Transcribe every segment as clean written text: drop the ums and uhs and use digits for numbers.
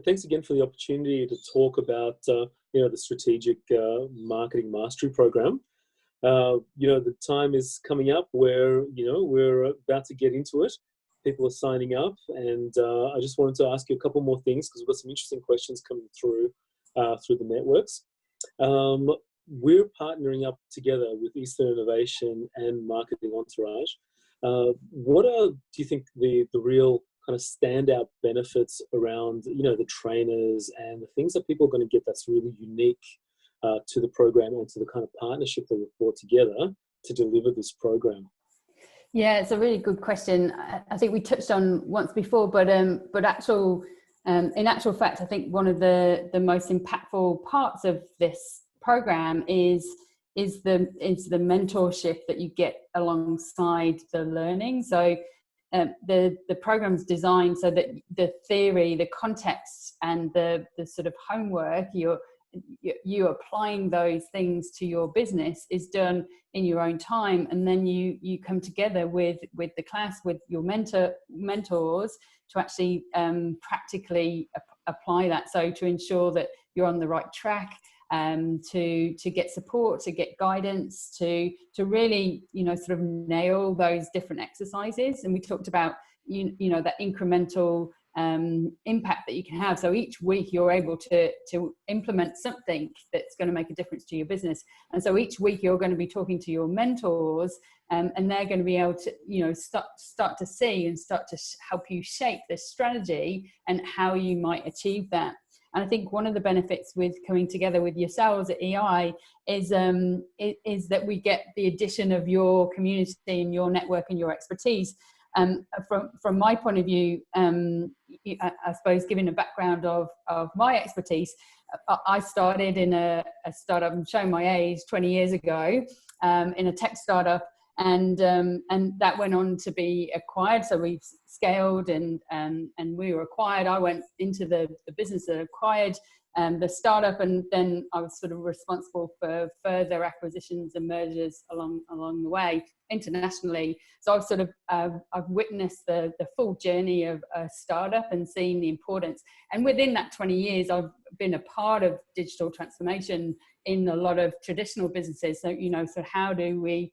thanks again for the opportunity to talk about the strategic marketing mastery program. The time is coming up where we're about to get into it. People are signing up, and I just wanted to ask you a couple more things because we've got some interesting questions coming through the networks. We're partnering up together with Eastern Innovation and Marketing Entourage. What are, do you think, the real kind of standout benefits around the trainers and the things that people are going to get that's really unique to the program and to the kind of partnership that we've brought together to deliver this program? Yeah, it's a really good question. I think we touched on once before, but in actual fact, I think one of the most impactful parts of this program is the mentorship that you get alongside the learning. So the program's designed so that the theory, the context, and the sort of homework, you applying those things to your business is done in your own time, and then you come together with the class, with your mentors to actually practically apply that. So to ensure that you're on the right track, to get support, to get guidance, to really sort of nail those different exercises. And we talked about that incremental impact that you can have. So each week you're able to implement something that's going to make a difference to your business. And so each week you're going to be talking to your mentors, and they're going to be able to start to see and start to help you shape the strategy and how you might achieve that. And I think one of the benefits with coming together with yourselves at EI is that we get the addition of your community and your network and your expertise. From my point of view, I suppose, giving a background of my expertise, I started in a startup, I'm showing my age, 20 years ago, in a tech startup, and that went on to be acquired. So we've scaled and we were acquired. I went into the business that acquired the startup, and then I was sort of responsible for further acquisitions and mergers along the way internationally. So I've sort of I've witnessed the full journey of a startup and seen the importance. And within that 20 years, I've been a part of digital transformation in a lot of traditional businesses. So so how do we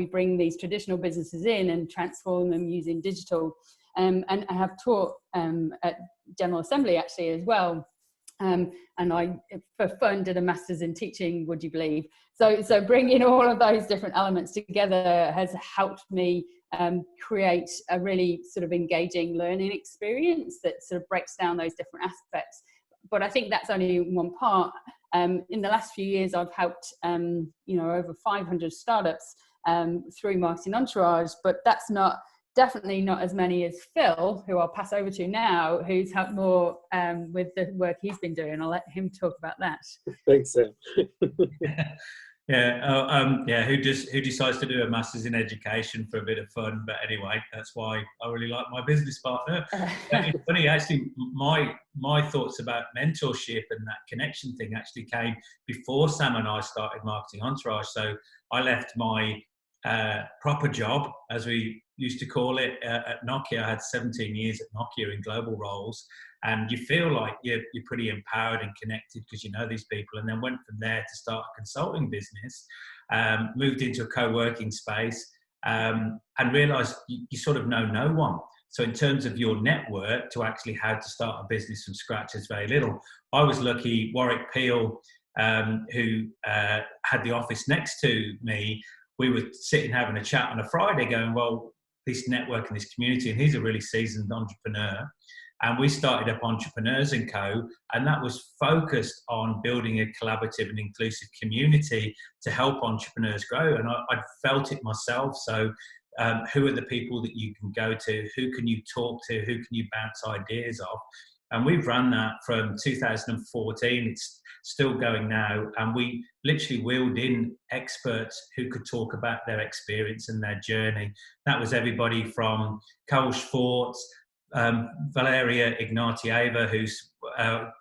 bring these traditional businesses in and transform them using digital? And I have taught at General Assembly actually as well. And I, for fun, did a master's in teaching, would you believe? So bringing all of those different elements together has helped me create a really sort of engaging learning experience that sort of breaks down those different aspects. But I think that's only one part. In the last few years, I've helped over 500 startups through Marketing Entourage, but that's definitely not as many as Phil, who I'll pass over to now, who's helped more with the work he's been doing. I'll let him talk about that. Thanks, Sam. Who decides to do a master's in education for a bit of fun? But anyway, that's why I really like my business partner. It's funny, actually, my thoughts about mentorship and that connection thing actually came before Sam and I started Marketing Entourage. So I left my proper job, as we used to call it, at Nokia. I had 17 years at Nokia in global roles, and you feel like you're pretty empowered and connected because you know these people. And then went from there to start a consulting business, moved into a co-working space, and realised you sort of know no one. So in terms of your network, to actually how to start a business from scratch is very little. I was lucky. Warwick Peel, who had the office next to me, we were sitting having a chat on a Friday going, well, this network and this community, and he's a really seasoned entrepreneur. And we started up Entrepreneurs & Co. And that was focused on building a collaborative and inclusive community to help entrepreneurs grow. And I'd felt it myself. So who are the people that you can go to? Who can you talk to? Who can you bounce ideas off? And we've run that from 2014. It's still going now. And we literally wheeled in experts who could talk about their experience and their journey. That was everybody from Carl Schwartz, Valeria Ignatieva, who's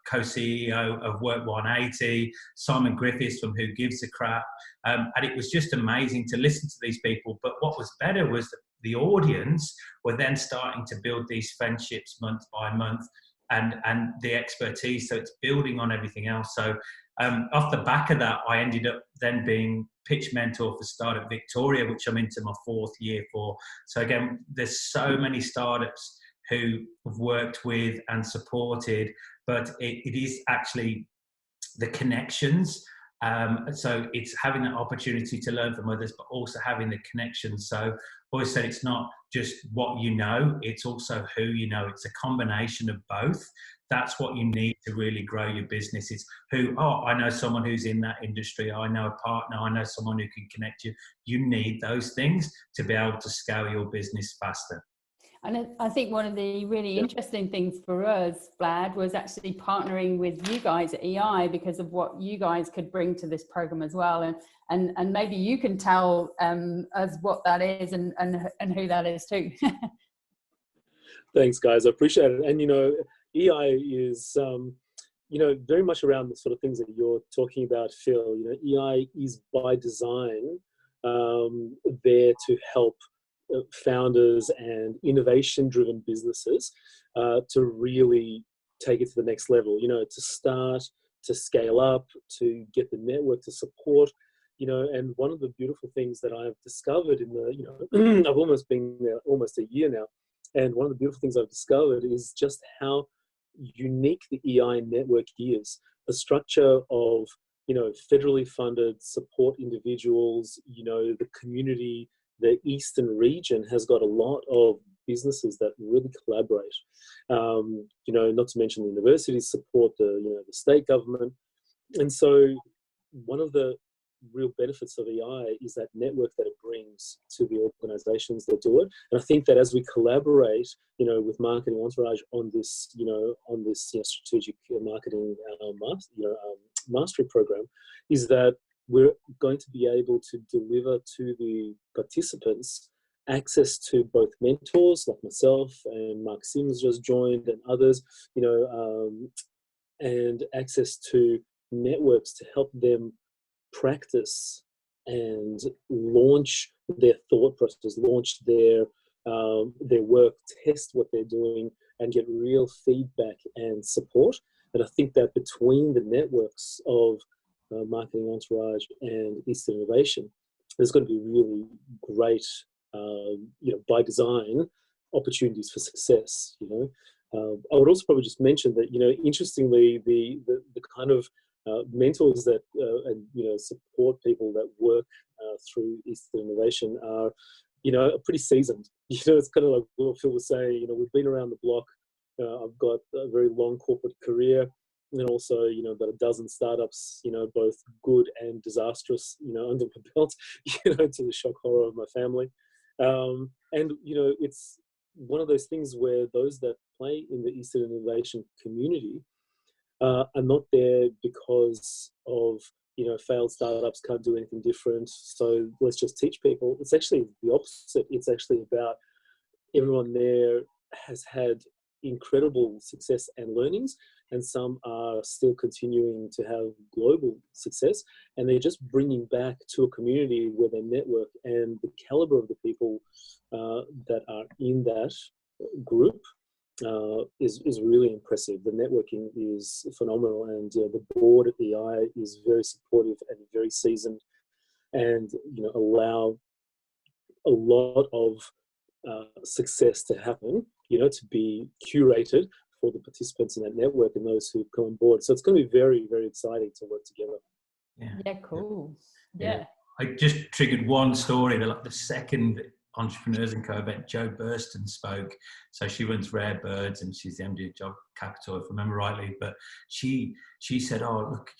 co-CEO of Work 180, Simon Griffiths from Who Gives a Crap. And it was just amazing to listen to these people. But what was better was that the audience were then starting to build these friendships month by month. and the expertise. So it's building on everything else. So off the back of that, I ended up then being pitch mentor for Startup Victoria, which I'm into my 4th year for. So again, there's so many startups who have worked with and supported, but it is actually the connections. So it's having that opportunity to learn from others, but also having the connections. So I always said it's not just what you know, it's also who you know. It's a combination of both. That's what you need to really grow your business. It's who, oh, I know someone who's in that industry. I know a partner. I know someone who can connect you. You need those things to be able to scale your business faster. And I think one of the really interesting things for us, Vlad, was actually partnering with you guys at EI because of what you guys could bring to this program as well. And maybe you can tell us what that is and who that is too. Thanks, guys. I appreciate it. And, EI is, very much around the sort of things that you're talking about, Phil. EI is by design there to help founders and innovation-driven businesses to really take it to the next level, to start, to scale up, to get the network to support, and one of the beautiful things that I've discovered in the, I've almost been there almost a year now, and one of the beautiful things I've discovered is just how unique the EI network is. The structure of, federally funded support individuals, the community, the Eastern region has got a lot of businesses that really collaborate. Not to mention the universities support the state government. And so one of the real benefits of EI is that network that it brings to the organizations that do it. And I think that as we collaborate, with Marketing Entourage on this, strategic marketing mastery program, is that we're going to be able to deliver to the participants access to both mentors like myself and Mark Sims just joined and others, and access to networks to help them practice and launch their thought process, launch their work, test what they're doing, and get real feedback and support. And I think that between the networks of Marketing Entourage and Eastern Innovation, there's going to be really great, by design, opportunities for success. I would also probably just mention that, interestingly, the kind of mentors that and support people that work through Eastern Innovation are pretty seasoned. It's kind of like what Phil was saying. We've been around the block. I've got a very long corporate career, and also about a dozen startups, both good and disastrous, under my belt, to the shock horror of my family. And it's one of those things where those that play in the Eastern Innovation community are not there because of failed startups can't do anything different, so let's just teach people. It's actually the opposite. It's actually about everyone there has had incredible success and learnings, and some are still continuing to have global success, and they're just bringing back to a community where they network, and the caliber of the people that are in that group is really impressive. The networking is phenomenal, and the board at EI is very supportive and very seasoned, and allow a lot of success to happen, to be curated for the participants in that network and those who come on board. So it's going to be very, very exciting to work together. Yeah, cool. Yeah. I just triggered one story. The second Entrepreneurs & Co event, Jo Burston spoke. So she runs Rare Birds and she's the MD of Job Capital, if I remember rightly. But she said, oh, look,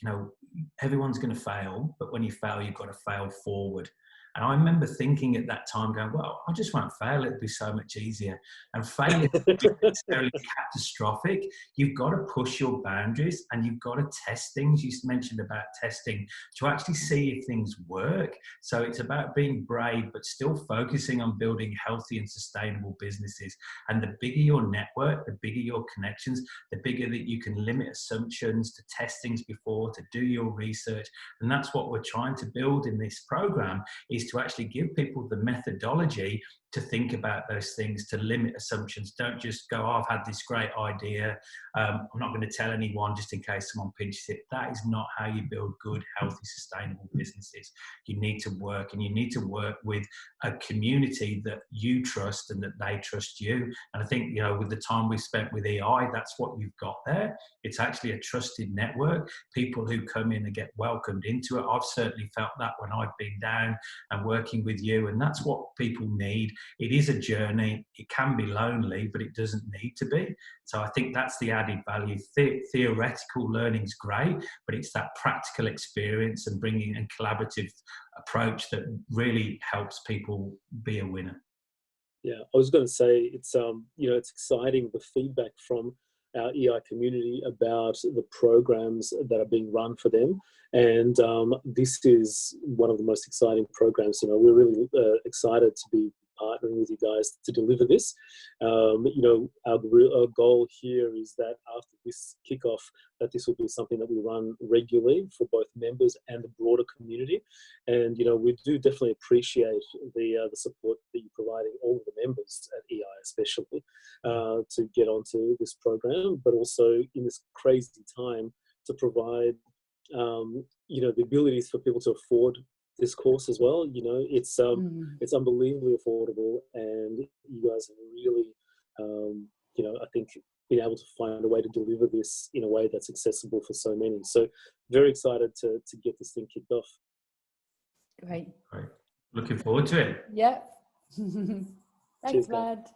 everyone's going to fail, but when you fail, you've got to fail forward. And I remember thinking at that time, going, well, I just won't fail. It'd be so much easier. And failure isn't necessarily catastrophic. You've got to push your boundaries and you've got to test things. You mentioned about testing to actually see if things work. So it's about being brave, but still focusing on building healthy and sustainable businesses. And the bigger your network, the bigger your connections, the bigger that you can limit assumptions, to test things before, to do your research. And that's what we're trying to build in this program, is is to actually give people the methodology to think about those things, to limit assumptions. Don't just go, oh, I've had this great idea, I'm not going to tell anyone just in case someone pinches it. That is not how you build good, healthy, sustainable businesses. You need to work, and you need to work with a community that you trust and that they trust you. And I think, you know, with the time we've spent with EI, that's what you've got there. It's actually a trusted network, people who come in and get welcomed into it. I've certainly felt that when I've been down and working with you, and that's what people need. It is a journey. It can be lonely, but it doesn't need to be. So I think that's the added value. Theoretical learning is great, but it's that practical experience and bringing a collaborative approach that really helps people be a winner. Yeah, I was going to say, it's you know, it's exciting, the feedback from our EI community about the programs that are being run for them, and this is one of the most exciting programs. You know, we're really excited to be partnering with you guys to deliver this. You know, our goal here is that after this kickoff, that this will be something that we run regularly for both members and the broader community. And, you know, we do definitely appreciate the support that you're providing all of the members at EI, especially to get onto this program, but also in this crazy time to provide, you know, the abilities for people to afford this course as well. You know, it's unbelievably affordable, and you guys have really, you know, I think been able to find a way to deliver this in a way that's accessible for so many. So very excited to get this thing kicked off. Great. Looking forward to it. Yep. Thanks, Vlad.